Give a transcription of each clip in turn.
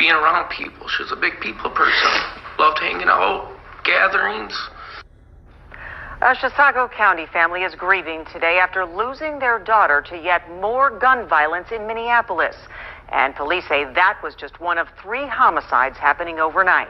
being around people. She was a big people person. Loved hanging out, gatherings. A Chisago County family is grieving today after losing their daughter to yet more gun violence in Minneapolis. And police say that was just one of 3 homicides happening overnight.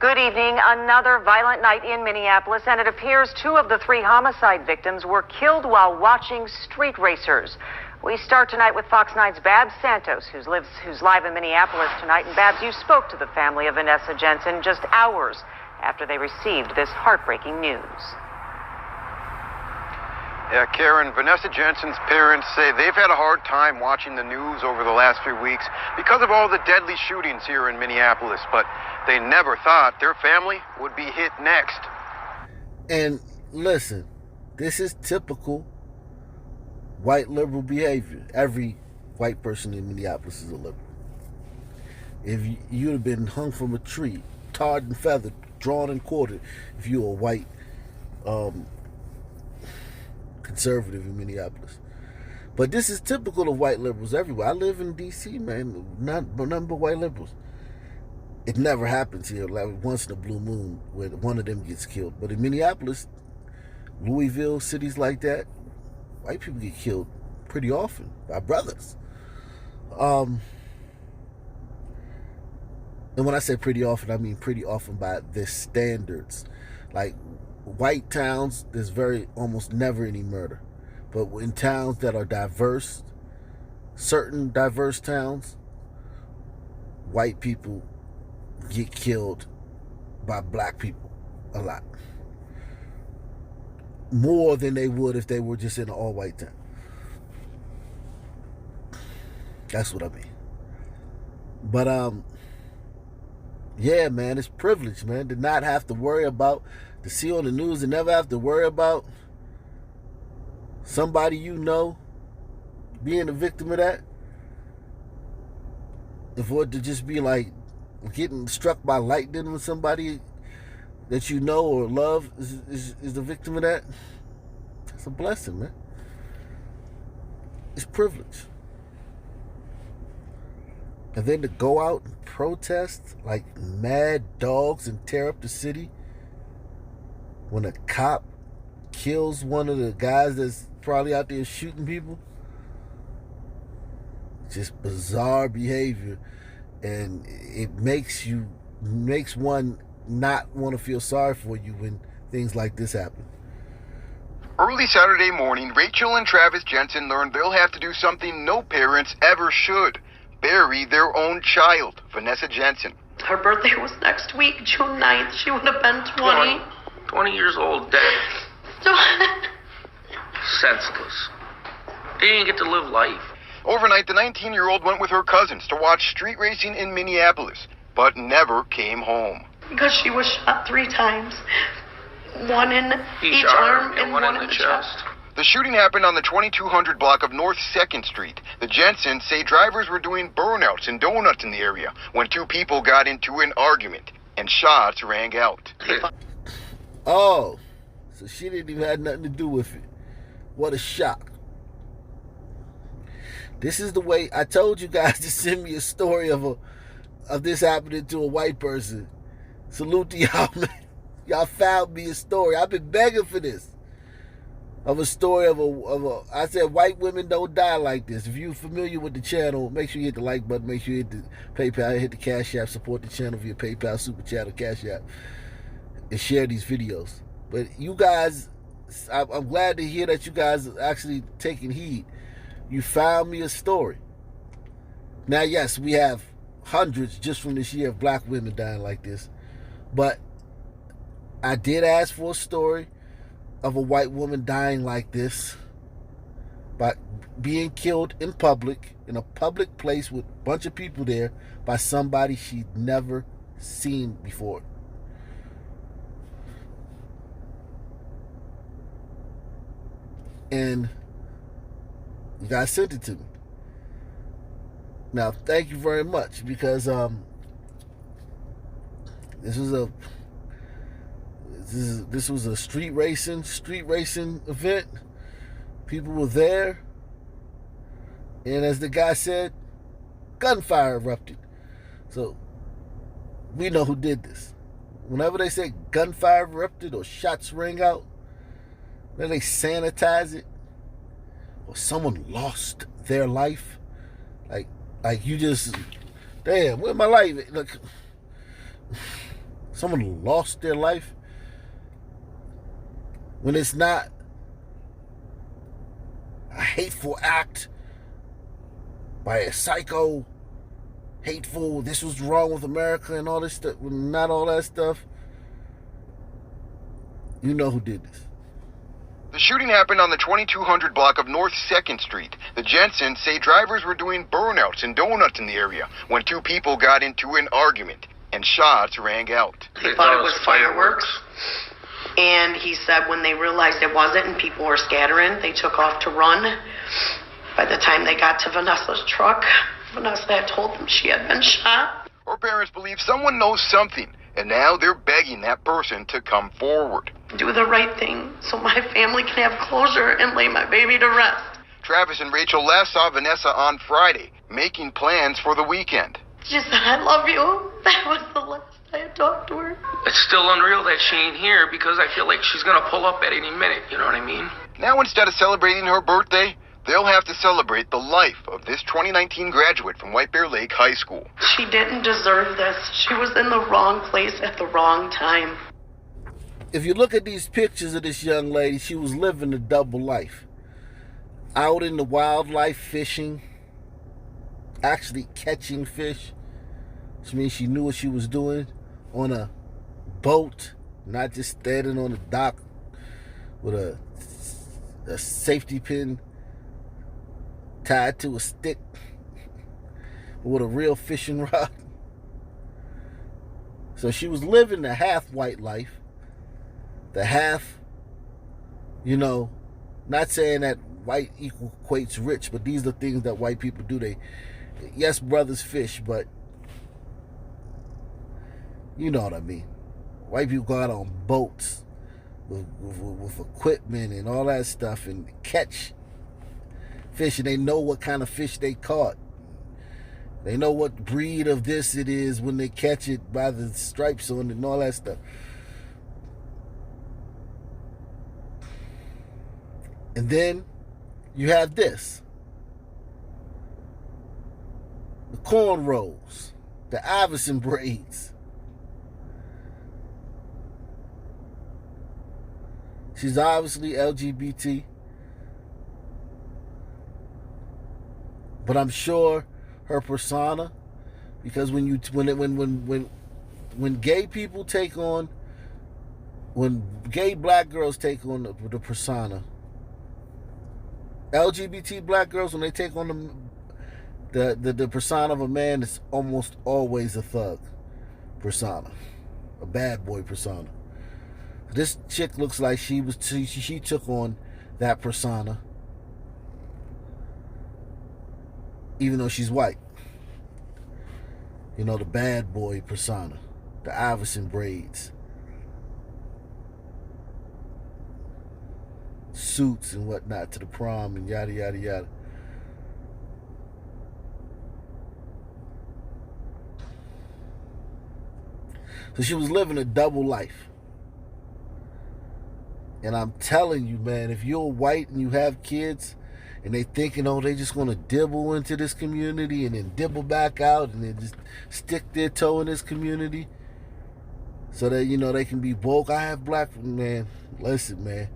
Good evening. Another violent night in Minneapolis, and it appears 2 of the 3 homicide victims were killed while watching street racers. We start tonight with Fox 9's Babs Santos, who's live in Minneapolis tonight. And Babs, you spoke to the family of Vanessa Jensen just hours after they received this heartbreaking news. Yeah, Karen, Vanessa Jensen's parents say they've had a hard time watching the news over the last few weeks because of all the deadly shootings here in Minneapolis, but they never thought their family would be hit next. And listen, this is typical white liberal behavior. Every white person in Minneapolis is a liberal. If you'd have been hung from a tree, tarred and feathered, drawn and quartered, if you were a white conservative in Minneapolis. But this is typical of white liberals everywhere. I live in D.C., man. Nothing but white liberals. It never happens here, like once in a blue moon, where one of them gets killed. But in Minneapolis, Louisville, cities like that, white people get killed pretty often by brothers. And when I say pretty often, I mean pretty often by their standards. Like white towns, there's almost never any murder. But in towns that are diverse, certain diverse towns, white people get killed by black people a lot. More than they would if they were just in an all-white town. That's what I mean. But, yeah, man, it's privilege, man, to not have to worry about, to see on the news and never have to worry about somebody you know being a victim of that. If it to just be like getting struck by lightning with somebody that you know or love is the victim of that, it's a blessing, man. It's privilege. And then to go out and protest like mad dogs and tear up the city when a cop kills one of the guys that's probably out there shooting people. Just bizarre behavior, and it makes one not want to feel sorry for you when things like this happen. Early Saturday morning, Rachel and Travis Jensen learned they'll have to do something no parents ever should: bury their own child, Vanessa Jensen. Her birthday was next week, June 9th. She would have been 20. 20 years old, dead. Senseless. They didn't get to live life. Overnight, the 19-year-old went with her cousins to watch street racing in Minneapolis, but never came home. Because she was shot 3 times. One in each arm and one in the chest. The shooting happened on the 2200 block of North 2nd Street. The Jensens say drivers were doing burnouts and donuts in the area when 2 people got into an argument and shots rang out. Oh, so she didn't even have nothing to do with it. What a shock. This is the way I told you guys to send me a story of this happening to a white person. Salute to y'all, man. Y'all found me a story. I've been begging for this. Of a story I said white women don't die like this. If you're familiar with the channel, make sure you hit the like button, make sure you hit the PayPal, hit the Cash App, support the channel via PayPal, Super Chat, or Cash App, and share these videos. But you guys, I'm glad to hear that you guys are actually taking heed. You found me a story. Now, yes, we have hundreds just from this year of black women dying like this. But I did ask for a story of a white woman dying like this, by being killed in public, in a public place with a bunch of people there, by somebody she'd never seen before. And you guys sent it to me. Now, thank you very much, because this was a street racing event. People were there, and as the guy said, gunfire erupted. So we know who did this. Whenever they say gunfire erupted or shots rang out, then they sanitize it, or someone lost their life. Like you just, damn, where's my life? Look, someone lost their life. When it's not a hateful act by a psycho, hateful, this was wrong with America and all this stuff, not all that stuff, you know who did this. The shooting happened on the 2200 block of North 2nd Street. The Jensens say drivers were doing burnouts and donuts in the area when two people got into an argument and shots rang out. They thought it was fireworks. And he said when they realized it wasn't and people were scattering, they took off to run. By the time they got to Vanessa's truck, Vanessa had told them she had been shot. Her parents believe someone knows something, and now they're begging that person to come forward. Do the right thing so my family can have closure and lay my baby to rest. Travis and Rachel last saw Vanessa on Friday, making plans for the weekend. She said, I love you. That was the last I had talked to her. It's still unreal that she ain't here because I feel like she's gonna pull up at any minute, you know what I mean? Now instead of celebrating her birthday, they'll have to celebrate the life of this 2019 graduate from White Bear Lake High School. She didn't deserve this. She was in the wrong place at the wrong time. If you look at these pictures of this young lady, she was living a double life. Out in the wildlife fishing, actually catching fish, which means she knew what she was doing, on a boat, not just standing on the dock with a safety pin tied to a stick with a real fishing rod. So she was living the half white life, the half, not saying that white equates rich, but these are things that white people do. Yes, brothers fish, but you know what I mean. White people go out on boats with equipment and all that stuff and catch fish, and they know what kind of fish they caught. They know what breed of this it is when they catch it by the stripes on it and all that stuff. And then you have this. The cornrows, the Iverson braids. She's obviously LGBT. But I'm sure her persona, because when gay people take on, when gay black girls take on the persona, LGBT black girls, when they take on the persona of a man, it's almost always a thug persona, a bad boy persona. This chick looks like she took on that persona, even though she's white. The bad boy persona, the Iverson braids, suits and whatnot to the prom and yada yada yada. So she was living a double life. And I'm telling you, man, if you're white and you have kids and they thinking, they just going to dibble into this community and then dibble back out and then just stick their toe in this community so that, they can be woke. I have black, man, listen, man.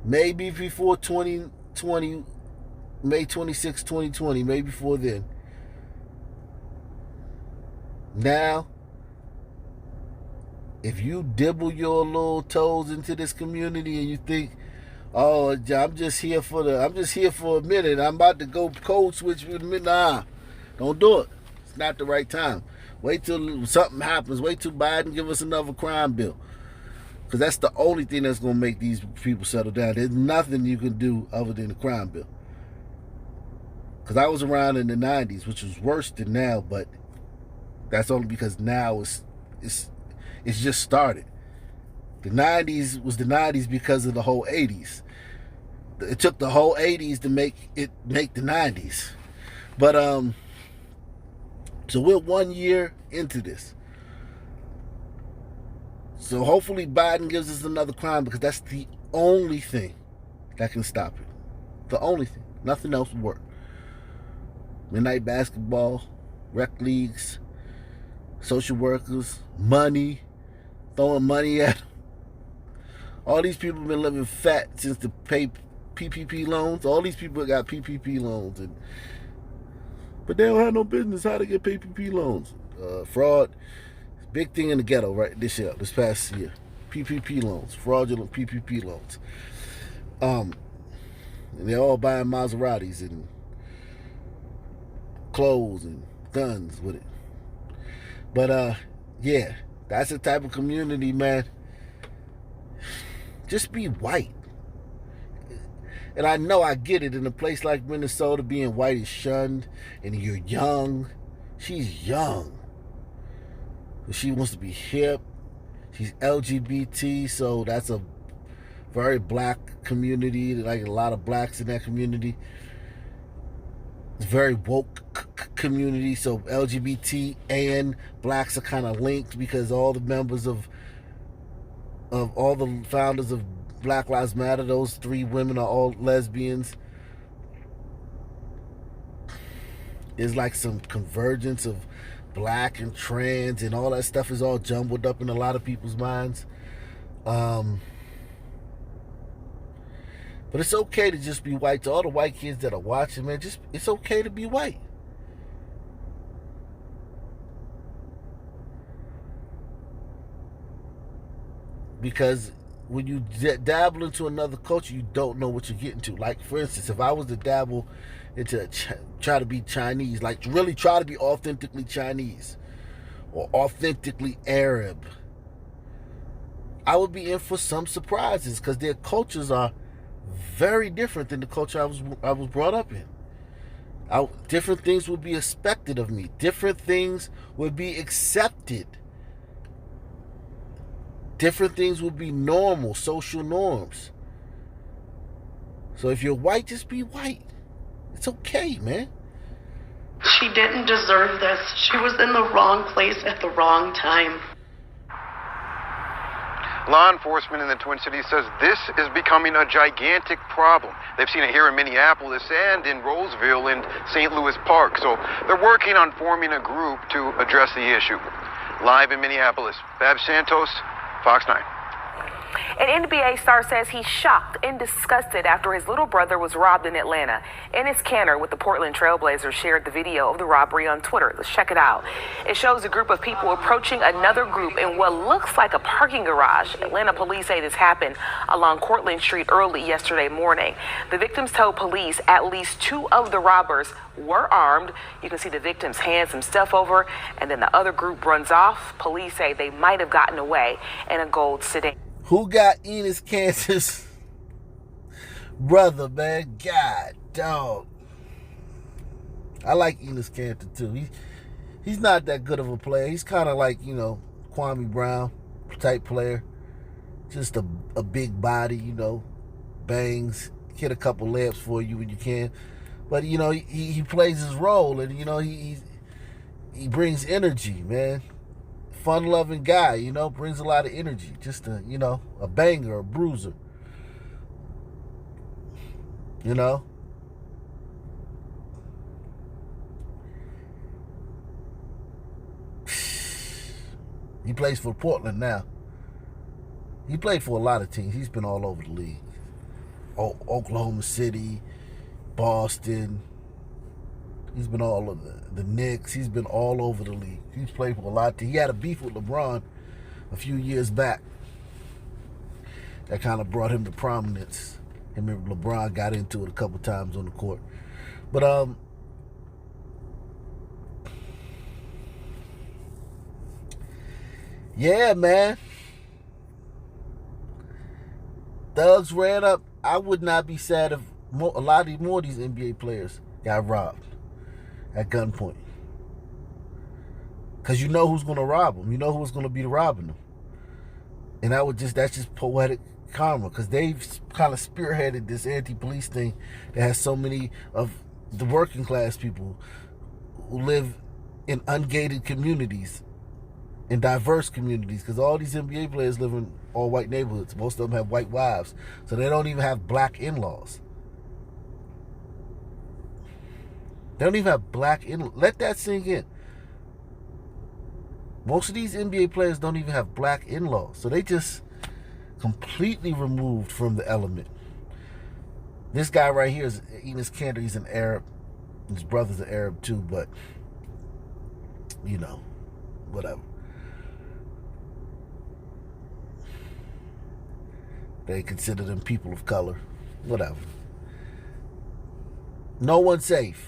Maybe before 2020, May 26, 2020, maybe before then. Now, if you dibble your little toes into this community and you think, I'm just here for a minute, I'm about to go code switch with me, nah, don't do it. It's not the right time. Wait till something happens. Wait till Biden give us another crime bill. Because that's the only thing that's going to make these people settle down. There's nothing you can do other than the crime bill. Because I was around in the 90s, which was worse than now, but that's only because now it's just started. The 90s was the 90s because of the whole 80s. It took the whole 80s to make the 90s. But So we're 1 year into this. So hopefully Biden gives us another crime, because that's the only thing that can stop it. The only thing. Nothing else will work. Midnight basketball, rec leagues, social workers, money, throwing money at them. All these people have been living fat since the PPP loans. All these people got PPP loans, but they don't have no business how to get PPP loans. Fraud, big thing in the ghetto right this past year. PPP loans, fraudulent PPP loans. And they're all buying Maseratis and clothes and guns with it. But yeah, that's the type of community, man. Just be white. And I know I get it. In a place like Minnesota, being white is shunned, and you're young. She's young. She wants to be hip. She's LGBT, so that's a very black community, like a lot of blacks in that community. It's a very woke community, so LGBT and blacks are kind of linked, because all the members of all the founders of Black Lives Matter, those 3 women are all lesbians. There's like some convergence of black and trans, and all that stuff is all jumbled up in a lot of people's minds. But it's okay to just be white. To all the white kids that are watching, man, it's okay to be white. Because when you dabble into another culture, you don't know what you're getting to. Like, for instance, if I was to dabble into try to be Chinese, like really try to be authentically Chinese or authentically Arab, I would be in for some surprises, because their cultures are very different than the culture I was brought up in. Different things would be expected of me. Different things would be accepted. Different things would be normal, social norms. So if you're white, just be white. It's okay, man. She didn't deserve this. She was in the wrong place at the wrong time. Law enforcement in the Twin Cities says this is becoming a gigantic problem. They've seen it here in Minneapolis and in Roseville and St. Louis Park. So they're working on forming a group to address the issue. Live in Minneapolis, Bab Santos, Fox 9. An NBA star says he's shocked and disgusted after his little brother was robbed in Atlanta. Enes Kanter with the Portland Trailblazers shared the video of the robbery on Twitter. Let's check it out. It shows a group of people approaching another group in what looks like a parking garage. Atlanta police say this happened along Cortlandt Street early yesterday morning. The victims told police at least 2 of the robbers were armed. You can see the victims hand some stuff over, and then the other group runs off. Police say they might have gotten away in a gold sedan. Who got Enes Kanter's brother, man? God, dog. I like Enes Kanter, too. He's not that good of a player. He's kind of like, Kwame Brown type player. Just a big body, bangs, hit a couple layups for you when you can. But, he plays his role, and, he brings energy, man. Fun-loving guy, brings a lot of energy. Just a banger, a bruiser. He plays for Portland now. He played for a lot of teams. He's been all over the league. Oklahoma City, Boston. He's been all over the Knicks. He's been all over the league. He's played for a lot. He had a beef with LeBron a few years back. That kind of brought him to prominence. Him and LeBron got into it a couple times on the court. But yeah, man. Thugs ran up. I would not be sad if a lot more of these NBA players got robbed at gunpoint. Because you know who's going to rob them. You know who's going to be robbing them. And that's just poetic karma. Because they've kind of spearheaded this anti-police thing that has so many of the working class people who live in ungated communities, in diverse communities, because all these NBA players live in all white neighborhoods. Most of them have white wives, so they don't even have black in-laws. They don't even have black in. Let that sink in. Most of these NBA players don't even have black in-laws, so they just completely removed from the element. This guy right here is Enes Kanter. He's an Arab. His brother's an Arab too, but you know, whatever. They consider them people of color. Whatever. No one's safe.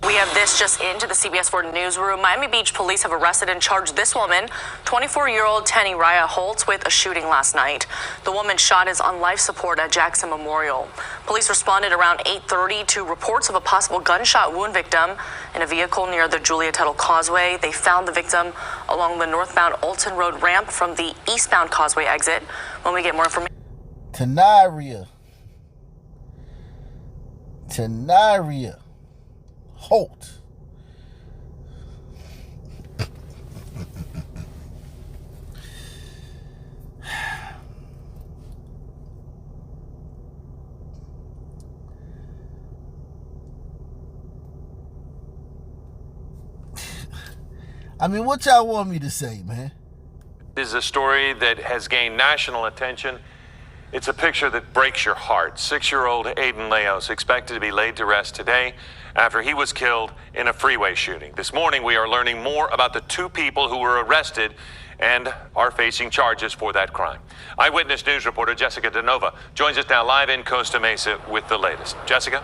We have this just into the CBS 4 newsroom. Miami Beach police have arrested and charged this woman, 24-year-old Tenny Raya Holtz, with a shooting last night. The woman shot is on life support at Jackson Memorial. Police responded around 8:30 to reports of a possible gunshot wound victim in a vehicle near the Julia Tuttle Causeway. They found the victim along the northbound Alton Road ramp from the eastbound Causeway exit. When we get more information. Tenny Holt. I mean, what y'all want me to say, man? This is a story that has gained national attention. It's a picture that breaks your heart. 6-year-old Aiden Leos expected to be laid to rest today after he was killed in a freeway shooting. This morning, we are learning more about the 2 people who were arrested and are facing charges for that crime. Eyewitness News reporter Jessica DeNova joins us now live in Costa Mesa with the latest. Jessica?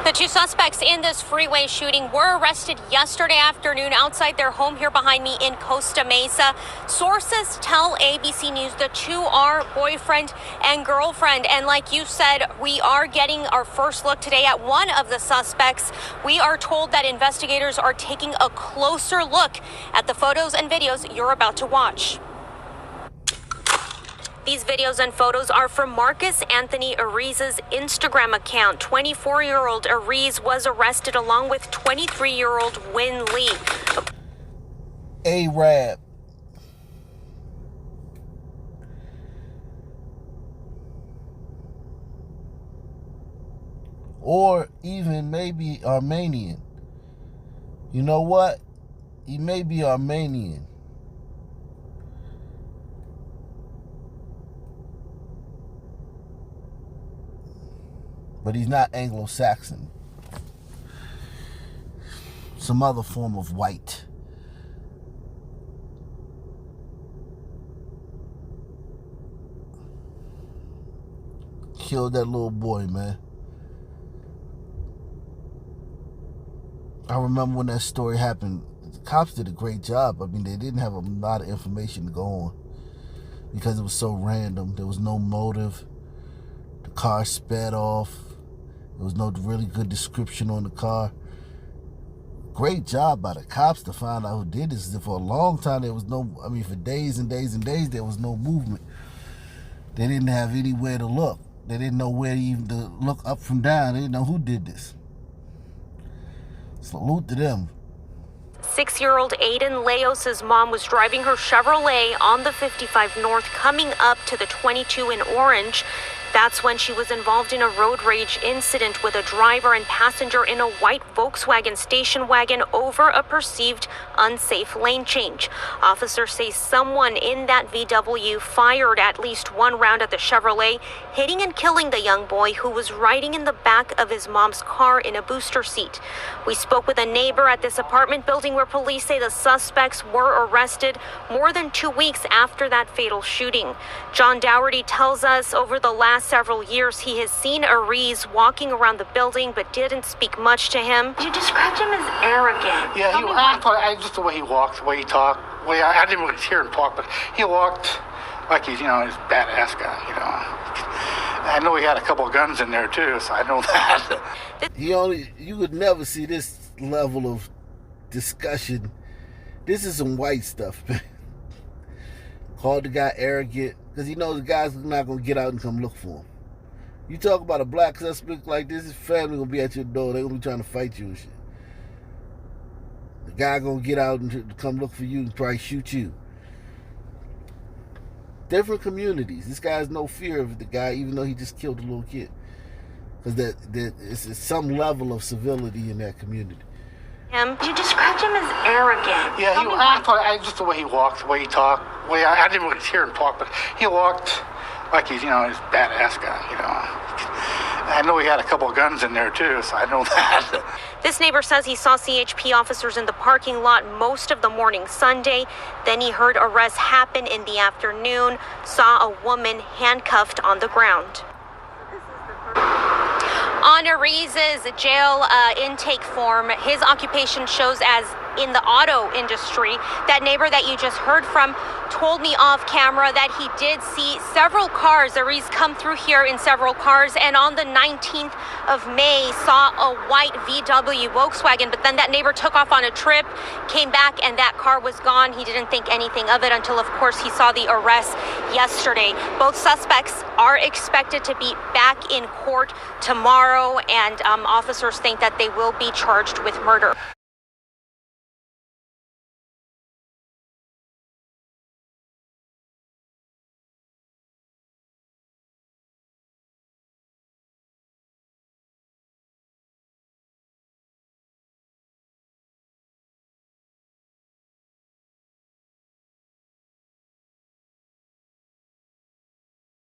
The 2 suspects in this freeway shooting were arrested yesterday afternoon outside their home here behind me in Costa Mesa. Sources tell ABC News the 2 are boyfriend and girlfriend. And like you said, we are getting our first look today at one of the suspects. We are told that investigators are taking a closer look at the photos and videos you're about to watch. These videos and photos are from Marcus Anthony Ariz's Instagram account. 24-year-old Ariz was arrested along with 23-year-old Win Lee. Arab. Or even maybe Armenian. You know what? He may be Armenian. But he's not Anglo-Saxon. Some other form of white. Killed that little boy, man. I remember when that story happened, the cops did a great job. I mean, they didn't have a lot of information to go on because it was so random. There was no motive. The car sped off. There was no really good description on the car. Great job by the cops to find out who did this. For a long time, there was no, I mean, for days and days and days, there was no movement. They didn't have anywhere to look. They didn't know where even to look up from down. They didn't know who did this. Salute to them. 6-year-old Aiden Leos' mom was driving her Chevrolet on the 55 North coming up to the 22 in Orange. That's when she was involved in a road rage incident with a driver and passenger in a white Volkswagen station wagon over a perceived unsafe lane change. Officers say someone in that VW fired at least 1 round at the Chevrolet, hitting and killing the young boy who was riding in the back of his mom's car in a booster seat. We spoke with a neighbor at this apartment building where police say the suspects were arrested more than 2 weeks after that fatal shooting. John Dougherty tells us over the last several years he has seen Ariz walking around the building but didn't speak much to him. You described him as arrogant. Yeah, I thought just the way he walked, the way he talked. I didn't really hear him talk, but he walked like he's, he's a badass guy, I know he had a couple of guns in there too, so I know that. You would never see this level of discussion. This is some white stuff, man. Called the guy arrogant because he knows the guy's not going to get out and come look for him. You talk about a black suspect like this, his family going to be at your door. They're going to be trying to fight you and shit. guy gonna get out and come look for you and probably shoot you. Different communities. This guy has no fear of the guy, even though he just killed a little kid. Because that it's some level of civility in that community. You described him as arrogant. Yeah, just the way he walked, the way he talked. I didn't really hear him talk, but he walked like he's a badass guy, I know he had a couple of guns in there too, so I know that. This neighbor says he saw CHP officers in the parking lot most of the morning Sunday. Then he heard arrests happen in the afternoon, saw a woman handcuffed on the ground. On Ariz's jail intake form, his occupation shows as in the auto industry. That neighbor that you just heard from told me off camera that he did see several cars. Ariz come through here in several cars, and on the 19th of May saw a white VW Volkswagen, but then that neighbor took off on a trip, came back, and that car was gone. He didn't think anything of it until, of course, he saw the arrest yesterday. Both suspects are expected to be back in court tomorrow, and officers think that they will be charged with murder.